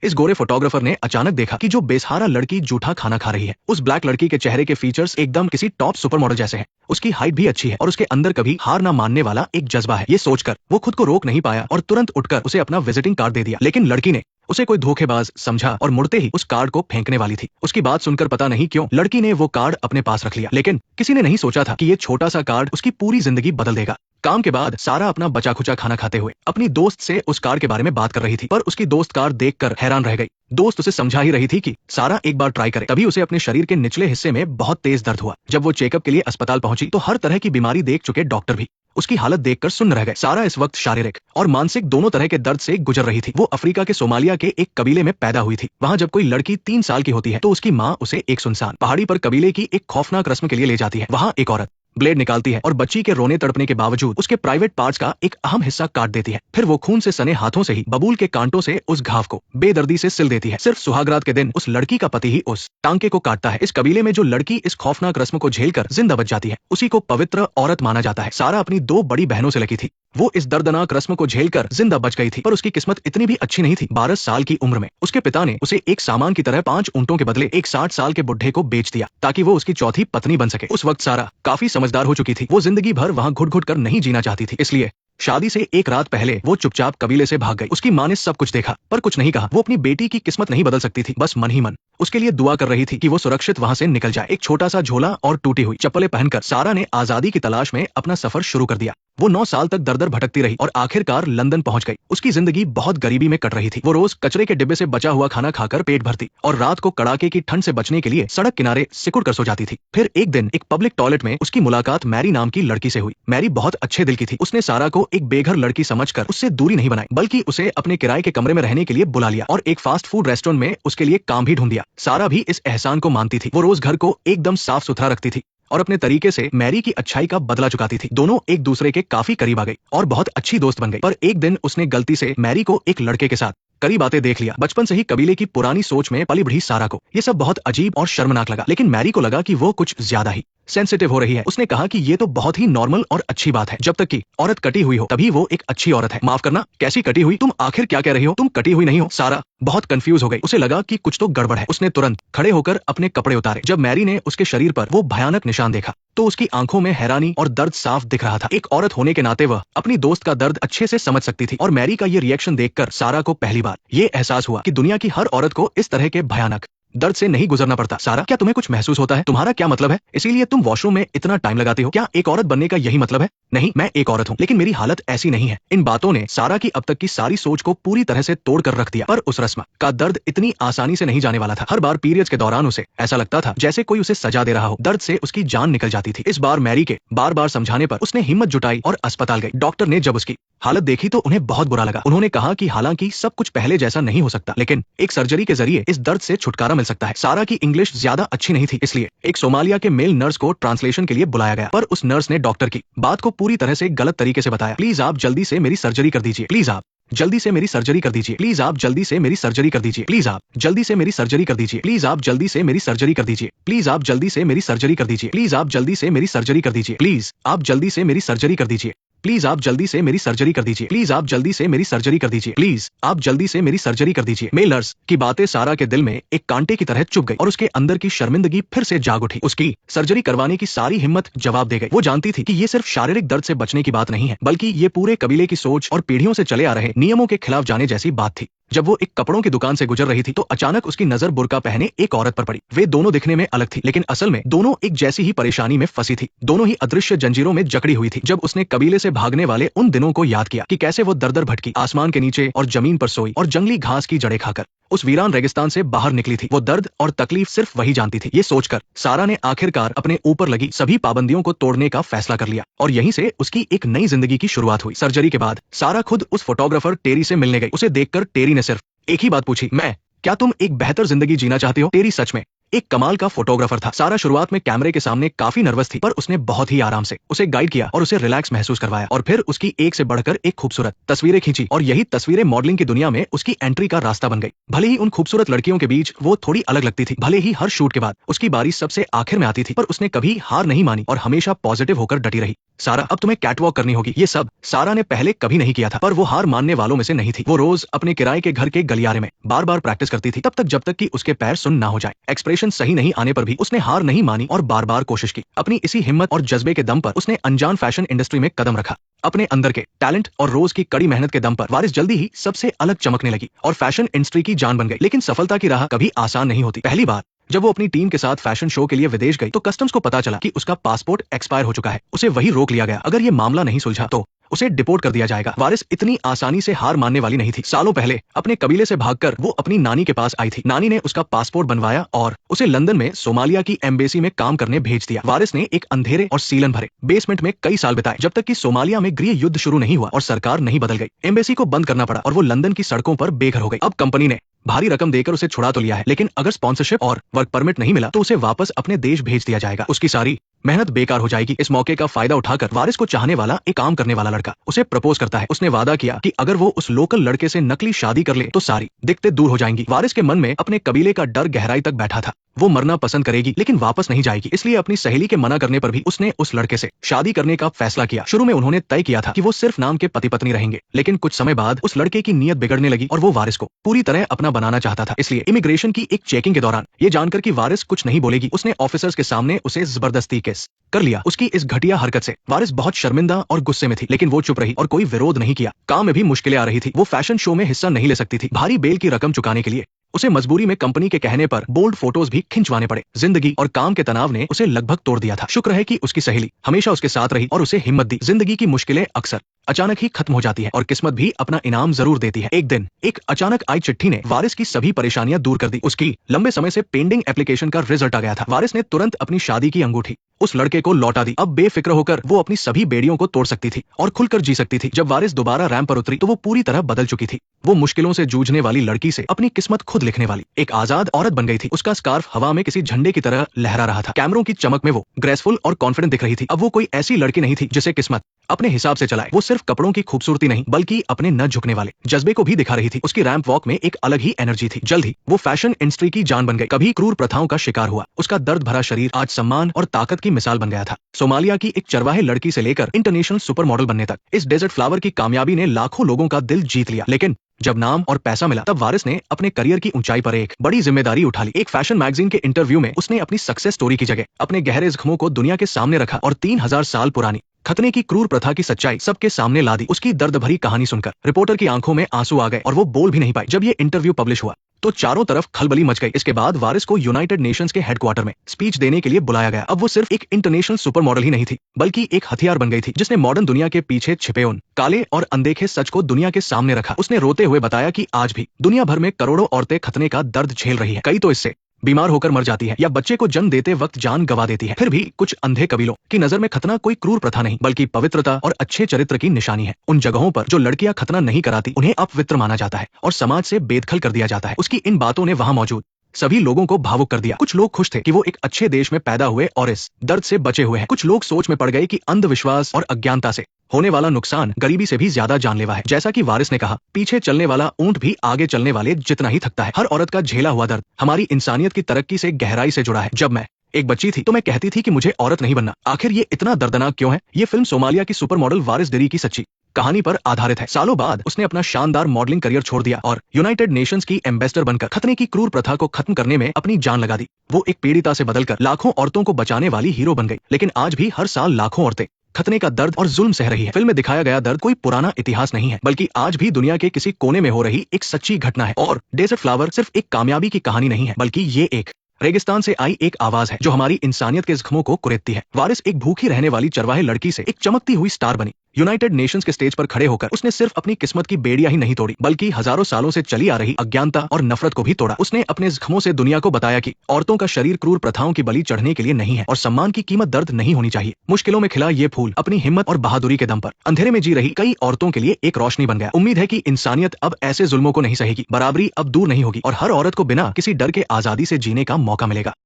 इस गोरे फोटोग्राफर ने अचानक देखा कि जो बेसहारा लड़की जूठा खाना खा रही है, उस ब्लैक लड़की के चेहरे के फीचर्स एकदम किसी टॉप सुपर मॉडल जैसे हैं। उसकी हाइट भी अच्छी है और उसके अंदर कभी हार ना मानने वाला एक जज्बा है। ये सोचकर वो खुद को रोक नहीं पाया और तुरंत उठकर उसे अपना विजिटिंग कार्ड दे दिया। लेकिन लड़की ने उसे कोई धोखेबाज समझा और मुड़ते ही उस कार्ड को फेंकने वाली थी। उसकी बात सुनकर पता नहीं क्यों लड़की ने वो कार्ड अपने पास रख लिया। लेकिन किसी ने नहीं सोचा था कि ये छोटा सा कार्ड उसकी पूरी जिंदगी बदल देगा। काम के बाद सारा अपना बचा खुचा खाना खाते हुए अपनी दोस्त से उस कार्ड के बारे में बात कर रही थी, पर उसकी दोस्त कार्ड देखकर हैरान रह गई। दोस्त उसे समझा ही रही थी कि सारा एक बार ट्राई करे। तभी उसे अपने शरीर के निचले हिस्से में बहुत तेज दर्द हुआ। जब वो चेकअप के लिए अस्पताल पहुंची तो हर तरह की बीमारी देख चुके डॉक्टर भी उसकी हालत देखकर सुन्न रह गए। सारा इस वक्त शारीरिक और मानसिक दोनों तरह के दर्द से गुजर रही थी। वो अफ्रीका के सोमालिया के एक कबीले में पैदा हुई थी। वहाँ जब कोई लड़की 3 साल की होती है तो उसकी माँ उसे एक सुनसान पहाड़ी पर कबीले की एक खौफनाक रस्म के लिए ले जाती है। वहाँ एक औरत ब्लेड निकालती है और बच्ची के रोने तड़पने के बावजूद उसके प्राइवेट पार्ट्स का एक अहम हिस्सा काट देती है। फिर वो खून से सने हाथों से ही बबूल के कांटों से उस घाव को बेदर्दी से सिल देती है। सिर्फ सुहागरात के दिन उस लड़की का पति ही उस टांके को काटता है। इस कबीले में जो लड़की इस खौफनाक रस्म को झेलकर जिंदा बच जाती है उसी को पवित्र औरत माना जाता है। सारा अपनी 2 बड़ी बहनों से लगी थी। वो इस दर्दनाक रस्म को झेलकर जिंदा बच गई थी, पर उसकी किस्मत इतनी भी अच्छी नहीं थी। 12 साल की उम्र में उसके पिता ने उसे एक सामान की तरह 5 ऊंटों के बदले एक 60 साल के बुढ़े को बेच दिया ताकि वो उसकी चौथी पत्नी बन सके। उस वक्त सारा काफी समझदार हो चुकी थी। वो जिंदगी भर वहाँ घुट घुट कर नहीं जीना चाहती थी। इसलिए शादी से एक रात पहले वो चुपचाप कबीले से भाग गई। उसकी माँ ने सब कुछ देखा पर कुछ नहीं कहा। वो अपनी बेटी की किस्मत नहीं बदल सकती थी, बस मन ही मन उसके लिए दुआ कर रही थी कि वो सुरक्षित वहाँ से निकल जाए। एक छोटा सा झोला और टूटी हुई चप्पलें पहनकर सारा ने आजादी की तलाश में अपना सफर शुरू कर दिया। वो 9 साल तक दर दर भटकती रही और आखिरकार लंदन पहुंच गई। उसकी जिंदगी बहुत गरीबी में कट रही थी। वो रोज कचरे के डिब्बे से बचा हुआ खाना खाकर पेट भरती और रात को कड़ाके की ठंड से बचने के लिए सड़क किनारे सिकुड़ कर सो जाती थी। फिर एक दिन एक पब्लिक टॉयलेट में उसकी मुलाकात मैरी नाम की लड़की से हुई। मैरी बहुत अच्छे दिल की थी। उसने सारा को एक बेघर लड़की समझकर उससे दूरी नहीं बनाई, बल्कि उसे अपने किराए के कमरे में रहने के लिए बुला लिया और एक फास्ट फूड रेस्टोरेंट में उसके लिए काम भी ढूंढ दिया। सारा भी इस एहसान को मानती थी। वो रोज घर को एकदम साफ सुथरा रखती थी और अपने तरीके से मैरी की अच्छाई का बदला चुकाती थी। दोनों एक दूसरे के काफी करीब आ गई और बहुत अच्छी दोस्त बन गई। पर एक दिन उसने गलती से मैरी को एक लड़के के साथ करीब आते देख लिया। बचपन से ही कबीले की पुरानी सोच में पली बढ़ी सारा को ये सब बहुत अजीब और शर्मनाक लगा, लेकिन मैरी को लगा कि वो कुछ ज्यादा ही सेंसिटिव हो रही है। उसने कहा कि ये तो बहुत ही नॉर्मल और अच्छी बात है। जब तक कि औरत कटी हुई हो तभी वो एक अच्छी औरत है। माफ करना, कैसी कटी हुई? तुम आखिर क्या कह रही हो? तुम कटी हुई नहीं हो। सारा बहुत कंफ्यूज हो गई। उसे लगा कि कुछ तो गड़बड़ है। उसने तुरंत खड़े होकर अपने कपड़े उतारे। जब मैरी ने उसके शरीर पर वो भयानक निशान देखा तो उसकी आंखों में हैरानी और दर्द साफ दिख रहा था। एक औरत होने के नाते वह अपनी दोस्त का दर्द अच्छे से समझ सकती थी और मैरी का ये रिएक्शन देखकर सारा को पहली बार ये एहसास हुआ कि दुनिया की हर औरत को इस तरह के भयानक दर्द से नहीं गुजरना पड़ता। सारा, क्या तुम्हें कुछ महसूस होता है? तुम्हारा क्या मतलब है? इसीलिए तुम वॉशरूम में इतना टाइम लगाती हो? क्या एक औरत बनने का यही मतलब है? नहीं, मैं एक औरत हूँ, लेकिन मेरी हालत ऐसी नहीं है। इन बातों ने सारा की अब तक की सारी सोच को पूरी तरह से तोड़ कर रख दिया। पर उस रस्म का दर्द इतनी आसानी से नहीं जाने वाला था। हर बार पीरियड्स के दौरान उसे ऐसा लगता था जैसे कोई उसे सजा दे रहा हो। दर्द से उसकी जान निकल जाती थी। इस बार मैरी के बार बार समझाने पर उसने हिम्मत जुटाई और अस्पताल गई। डॉक्टर ने जब उसकी हालत देखी तो उन्हें बहुत बुरा लगा। उन्होंने कहा कि हालांकि सब कुछ पहले जैसा नहीं हो सकता, लेकिन एक सर्जरी के जरिए इस दर्द से छुटकारा मिल सकता है। सारा की इंग्लिश ज्यादा अच्छी नहीं थी, इसलिए एक सोमालिया के मेल नर्स को ट्रांसलेशन के लिए बुलाया गया। पर उस नर्स ने डॉक्टर की बात को पूरी तरह से गलत तरीके से बताया। प्लीज आप जल्दी से मेरी सर्जरी कर दीजिए। प्लीज आप जल्दी से मेरी सर्जरी कर दीजिए। प्लीज आप जल्दी से मेरी सर्जरी कर दीजिए। प्लीज आप जल्दी से मेरी सर्जरी कर दीजिए। प्लीज आप जल्दी से मेरी सर्जरी कर दीजिए। प्लीज आप जल्दी से मेरी सर्जरी कर दीजिए। प्लीज आप जल्दी से मेरी सर्जरी कर दीजिए। प्लीज आप जल्दी से मेरी सर्जरी कर दीजिए। प्लीज आप जल्दी से मेरी सर्जरी कर दीजिए। प्लीज आप जल्दी से मेरी सर्जरी कर दीजिए। प्लीज आप जल्दी से मेरी सर्जरी कर दीजिए। मेल नर्स की बातें सारा के दिल में एक कांटे की तरह चुभ गई और उसके अंदर की शर्मिंदगी फिर से जाग उठी। उसकी सर्जरी करवाने की सारी हिम्मत जवाब दे गई। वो जानती थी कि ये सिर्फ शारीरिक दर्द से बचने की बात नहीं है, बल्कि ये पूरे कबीले की सोच और पीढ़ियों से चले आ रहे नियमों के खिलाफ जाने जैसी बात थी। जब वो एक कपड़ों की दुकान से गुजर रही थी तो अचानक उसकी नजर बुर्का पहने एक औरत पर पड़ी। वे दोनों दिखने में अलग थी, लेकिन असल में दोनों एक जैसी ही परेशानी में फंसी थी। दोनों ही अदृश्य जंजीरों में जकड़ी हुई थी। जब उसने कबीले से भागने वाले उन दिनों को याद किया कि कैसे वो दर दर भटकी, आसमान के नीचे और जमीन पर सोई और जंगली घास की जड़ें खाकर उस वीरान रेगिस्तान से बाहर निकली थी, वो दर्द और तकलीफ सिर्फ वही जानती थी। ये सोचकर सारा ने आखिरकार अपने ऊपर लगी सभी पाबंदियों को तोड़ने का फैसला कर लिया और यहीं से उसकी एक नई जिंदगी की शुरुआत हुई। सर्जरी के बाद सारा खुद उस फोटोग्राफर टेरी से मिलने गई। उसे देखकर टेरी ने सिर्फ एक ही बात पूछी, क्या तुम एक बेहतर जिंदगी जीना चाहते हो? टेरी सच में एक कमाल का फोटोग्राफर था। सारा शुरुआत में कैमरे के सामने काफी नर्वस थी, पर उसने बहुत ही आराम से उसे गाइड किया और उसे रिलैक्स महसूस करवाया, और फिर उसकी एक से बढ़कर एक खूबसूरत तस्वीरें खींची, और यही तस्वीरें मॉडलिंग की दुनिया में उसकी एंट्री का रास्ता बन गई। भले ही उन खूबसूरत लड़कियों के बीच वो थोड़ी अलग लगती थी, भले ही हर शूट के बाद उसकी बारी सबसे आखिर में आती थी, पर उसने कभी हार नहीं मानी और हमेशा पॉजिटिव होकर डटी रही। सारा, अब तुम्हें कैटवॉक करनी होगी। ये सब सारा ने पहले कभी नहीं किया था, पर वो हार मानने वालों में से नहीं थी। वो रोज अपने किराए के घर के गलियारे में बार बार प्रैक्टिस करती थी, तब तक जब तक कि उसके पैर सुन ना हो जाए। एक्सप्रेशन सही नहीं आने पर भी उसने हार नहीं मानी और बार बार कोशिश की। अपनी इसी हिम्मत और जज्बे के दम पर उसने अनजान फैशन इंडस्ट्री में कदम रखा। अपने अंदर के टैलेंट और रोज की कड़ी मेहनत के दम पर वारिस जल्दी ही सबसे अलग चमकने लगी और फैशन इंडस्ट्री की जान बन गई। लेकिन सफलता की राह कभी आसान नहीं होती। पहली बार जब वो अपनी टीम के साथ फैशन शो के लिए विदेश गई, तो कस्टम्स को पता चला कि उसका पासपोर्ट एक्सपायर हो चुका है। उसे वही रोक लिया गया। अगर ये मामला नहीं सुलझा तो उसे डिपोर्ट कर दिया जाएगा। वारिस इतनी आसानी से हार मानने वाली नहीं थी। सालों पहले अपने कबीले से भागकर वो अपनी नानी के पास आई थी। नानी ने उसका पासपोर्ट बनवाया और उसे लंदन में सोमालिया की एम्बेसी में काम करने भेज दिया। वारिस ने एक अंधेरे और सीलन भरे बेसमेंट में कई साल बिताए, जब तक कि सोमालिया में गृह युद्ध शुरू नहीं हुआ और सरकार नहीं बदल गई। एम्बेसी को बंद करना पड़ा और वो लंदन की सड़कों पर बेघर हो गई। अब कंपनी ने भारी रकम देकर उसे छुड़ा तो लिया है, लेकिन अगर स्पॉन्सरशिप और वर्क परमिट नहीं मिला तो उसे वापस अपने देश भेज दिया जाएगा। उसकी सारी मेहनत बेकार हो जाएगी। इस मौके का फायदा उठाकर वारिस को चाहने वाला एक काम करने वाला लड़का उसे प्रपोज करता है। उसने वादा किया कि अगर वो उस लोकल लड़के से नकली शादी कर ले तो सारी दिक्कतें दूर हो जाएंगी। वारिस के मन में अपने कबीले का डर गहराई तक बैठा था। वो मरना पसंद करेगी लेकिन वापस नहीं जाएगी, इसलिए अपनी सहेली के मना करने पर भी उसने उस लड़के से शादी करने का फैसला किया। शुरू में उन्होंने तय किया था कि वो सिर्फ नाम के पति पत्नी रहेंगे, लेकिन कुछ समय बाद उस लड़के की नीयत बिगड़ने लगी और वो वारिस को पूरी तरह अपना बनाना चाहता था। इसलिए इमिग्रेशन की एक चेकिंग के दौरान ये जानकर कि वारिस कुछ नहीं बोलेगी, उसने ऑफिसर्स के सामने उसे जबरदस्ती केस कर लिया। उसकी इस घटिया हरकत से वारिस बहुत शर्मिंदा और गुस्से में थी, लेकिन वो चुप रही और कोई विरोध नहीं किया। काम में भी मुश्किलें आ रही थी। वो फैशन शो में हिस्सा नहीं ले सकती थी। भारी बेल की रकम चुकाने के लिए उसे मजबूरी में कंपनी के कहने पर बोल्ड फोटोज भी खिंचवाने पड़े। जिंदगी और काम के तनाव ने उसे लगभग तोड़ दिया था। शुक्र है कि उसकी सहेली हमेशा उसके साथ रही और उसे हिम्मत दी। जिंदगी की मुश्किलें अक्सर अचानक ही खत्म हो जाती है और किस्मत भी अपना इनाम जरूर देती है। एक दिन एक अचानक आई चिट्ठी ने वारिस की सभी परेशानियां दूर कर दी। उसकी लंबे समय से पेंडिंग एप्लीकेशन का रिजल्ट आ गया था। वारिस ने तुरंत अपनी शादी की अंगूठी उस लड़के को लौटा दी। अब बेफिक्र होकर वो अपनी सभी बेड़ियों को तोड़ सकती थी और खुलकर जी सकती थी। जब वारिस दोबारा रैंप पर उतरी तो वो पूरी तरह बदल चुकी थी। वो मुश्किलों से जूझने वाली लड़की से अपनी किस्मत खुद लिखने वाली एक आजाद औरत बन गई थी। उसका स्कार्फ हवा में किसी झंडे की तरह लहरा रहा था। कैमरों की चमक में वो ग्रेसफुल और कॉन्फिडेंट दिख रही थी। अब वो कोई ऐसी लड़की नहीं थी जिसे किस्मत अपने हिसाब से चलाए। वो सिर्फ कपड़ों की खूबसूरती नहीं बल्कि अपने न झुकने वाले जज्बे को भी दिखा रही थी। उसकी रैंप वॉक में एक अलग ही एनर्जी थी। जल्द ही वो फैशन इंडस्ट्री की जान बन गई। कभी क्रूर प्रथाओं का शिकार हुआ, उसका दर्द भरा शरीर आज सम्मान और ताकत की मिसाल बन गया था। सोमालिया की एक चरवाहे लड़की से लेकर इंटरनेशनल सुपर मॉडल बनने तक इस डेजर्ट फ्लावर की कामयाबी ने लाखों लोगों का दिल जीत लिया। लेकिन जब नाम और पैसा मिला तब वारिस ने अपने करियर की ऊंचाई पर एक बड़ी जिम्मेदारी उठा ली। एक फैशन मैगजीन के इंटरव्यू में उसने अपनी सक्सेस स्टोरी की जगह अपने गहरे जख्मों को दुनिया के सामने रखा और 3000 साल पुरानी खतने की क्रूर प्रथा की सच्चाई सबके सामने ला दी। उसकी दर्द भरी कहानी सुनकर रिपोर्टर की आंखों में आंसू आ गए और वो बोल भी नहीं पाई। जब ये इंटरव्यू पब्लिश हुआ तो चारों तरफ खलबली मच गई। इसके बाद वारिस को यूनाइटेड नेशंस के हेडक्वार्टर में स्पीच देने के लिए बुलाया गया। अब वो सिर्फ एक इंटरनेशनल सुपर मॉडल ही नहीं थी बल्कि एक हथियार बन गई थी जिसने मॉडर्न दुनिया के पीछे छिपे उन काले और अनदेखे सच को दुनिया के सामने रखा। उसने रोते हुए बताया कि आज भी दुनिया भर में करोड़ों औरतें खतने का दर्द झेल रही है। कई तो इससे बीमार होकर मर जाती है या बच्चे को जन्म देते वक्त जान गंवा देती है। फिर भी कुछ अंधे कबीलों की नजर में खतना कोई क्रूर प्रथा नहीं बल्कि पवित्रता और अच्छे चरित्र की निशानी है। उन जगहों पर जो लड़कियां खतना नहीं कराती उन्हें अपवित्र माना जाता है और समाज से बेदखल कर दिया जाता है। उसकी इन बातों ने वहां मौजूद सभी लोगों को भावुक कर दिया। कुछ लोग खुश थे कि वो एक अच्छे देश में पैदा हुए और इस दर्द से बचे हुए हैं। कुछ लोग सोच में पड़ गए कि अंधविश्वास और अज्ञानता से होने वाला नुकसान गरीबी से भी ज्यादा जानलेवा है। जैसा कि वारिस ने कहा, पीछे चलने वाला ऊंट भी आगे चलने वाले जितना ही थकता है। हर औरत का झेला हुआ दर्द हमारी इंसानियत की तरक्की से गहराई से जुड़ा है। जब मैं एक बच्ची थी तो मैं कहती थी कि मुझे औरत नहीं बनना। आखिर ये इतना दर्दनाक क्यों है? ये फिल्म सोमालिया की सुपर मॉडल वारिस दिरी की सच्ची कहानी पर आधारित है। सालों बाद उसने अपना शानदार मॉडलिंग करियर छोड़ दिया और यूनाइटेड नेशंस की एम्बेसडर बनकर खतने की क्रूर प्रथा को खत्म करने में अपनी जान लगा दी। वो एक पीड़िता से बदलकर लाखों औरतों को बचाने वाली हीरो बन गई। लेकिन आज भी हर साल लाखों औरतें खतने का दर्द और जुल्म सह रही है। फिल्म में दिखाया गया दर्द कोई पुराना इतिहास नहीं है बल्कि आज भी दुनिया के किसी कोने में हो रही एक सच्ची घटना है। और डेजर्ट फ्लावर सिर्फ एक कामयाबी की कहानी नहीं है बल्कि ये एक रेगिस्तान से आई एक आवाज है जो हमारी इंसानियत के जख्मों को कुरेदती है। वारिस एक भूखी रहने वाली चरवाहे लड़की से एक चमकती हुई स्टार बनी। यूनाइटेड नेशंस के स्टेज पर खड़े होकर उसने सिर्फ अपनी किस्मत की बेड़ियां ही नहीं तोड़ी बल्कि हजारों सालों से चली आ रही अज्ञानता और नफरत को भी तोड़ा। उसने अपने जख्मों से दुनिया को बताया कि औरतों का शरीर क्रूर प्रथाओं की बलि चढ़ने के लिए नहीं है और सम्मान की कीमत दर्द नहीं होनी चाहिए। मुश्किलों में खिला ये फूल अपनी हिम्मत और बहादुरी के दम पर अंधेरे में जी रही कई औरतों के लिए एक रोशनी बन गया। उम्मीद है कि इंसानियत अब ऐसे जुल्मों को नहीं सहेगी, बराबरी अब दूर नहीं होगी और हर औरत को बिना किसी डर के आजादी से जीने का मौका मिलेगा।